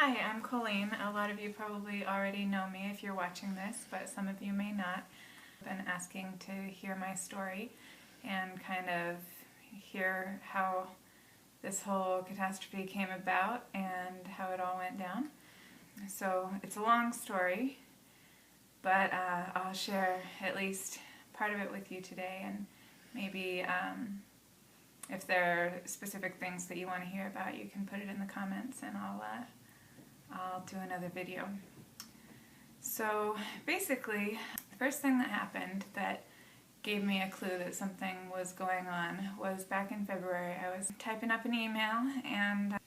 Hi, I'm Colleen. A lot of you probably already know me if you're watching this, but some of you may not. I've been asking to hear my story and kind of hear how this whole catastrophe came about and how it all went down. So it's a long story, but I'll share at least part of it with you today, and maybe if there are specific things that you want to hear about, you can put it in the comments and I'll do another video. So basically, the first thing that happened that gave me a clue that something was going on was back in February. I was typing up an email and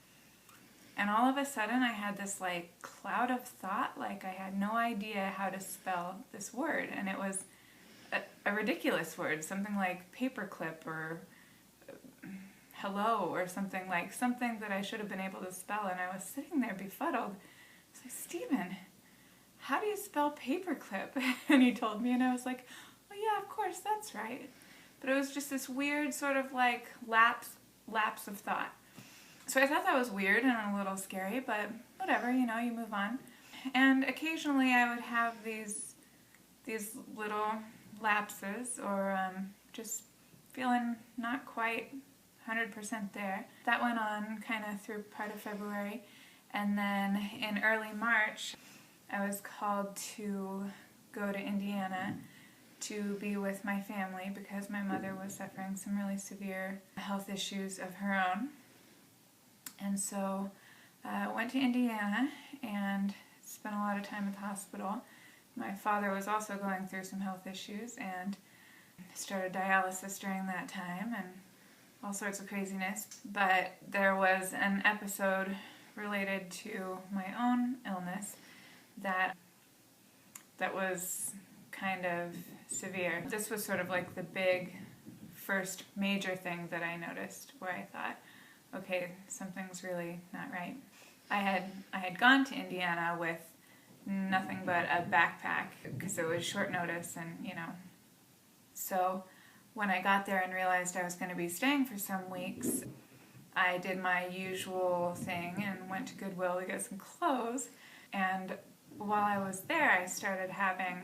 all of a sudden I had this like cloud of thought, like I had no idea how to spell this word, and it was a ridiculous word, something like paperclip or hello or something that I should have been able to spell, and I was sitting there befuddled. I was like, Stephen, how do you spell paperclip? And he told me, and I was like, well, yeah, of course, that's right. But it was just this weird sort of like lapse of thought. So I thought that was weird and a little scary, but whatever, you know, you move on. And occasionally I would have these little lapses, or just feeling not quite 100% there. That went on kind of through part of February, and then in early March I was called to go to Indiana to be with my family because my mother was suffering some really severe health issues of her own. And so I went to Indiana and spent a lot of time at the hospital. My father was also going through some health issues and started dialysis during that time and all sorts of craziness. But there was an episode related to my own illness that was kind of severe. This was sort of like the big first major thing that I noticed where I thought, okay, something's really not right. I had gone to Indiana with nothing but a backpack because it was short notice, and you know. So when I got there and realized I was going to be staying for some weeks, I did my usual thing and went to Goodwill to get some clothes. And while I was there, I started having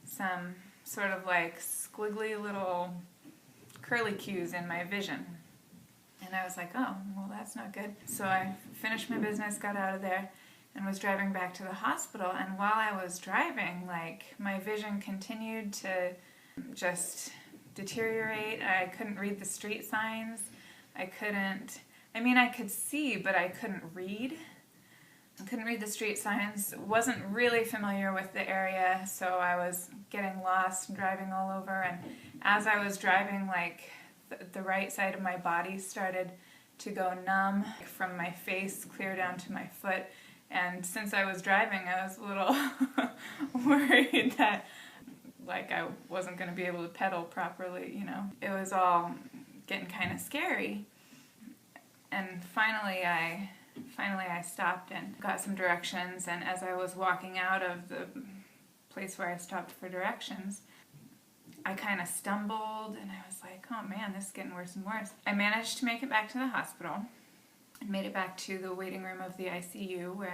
some sort of like squiggly little curlicues in my vision. And I was like, oh, well, that's not good. So I finished my business, got out of there, and was driving back to the hospital. And while I was driving, like, my vision continued to just deteriorate. I couldn't read the street signs. I could see, but I couldn't read. I couldn't read the street signs. Wasn't really familiar with the area, so I was getting lost and driving all over. And as I was driving, like, the right side of my body started to go numb from my face clear down to my foot. And since I was driving, I was a little worried that like I wasn't going to be able to pedal properly, you know. It was all getting kind of scary. And finally I stopped and got some directions, and as I was walking out of the place where I stopped for directions, I kind of stumbled, and I was like, oh man, this is getting worse and worse. I managed to make it back to the hospital and made it back to the waiting room of the ICU where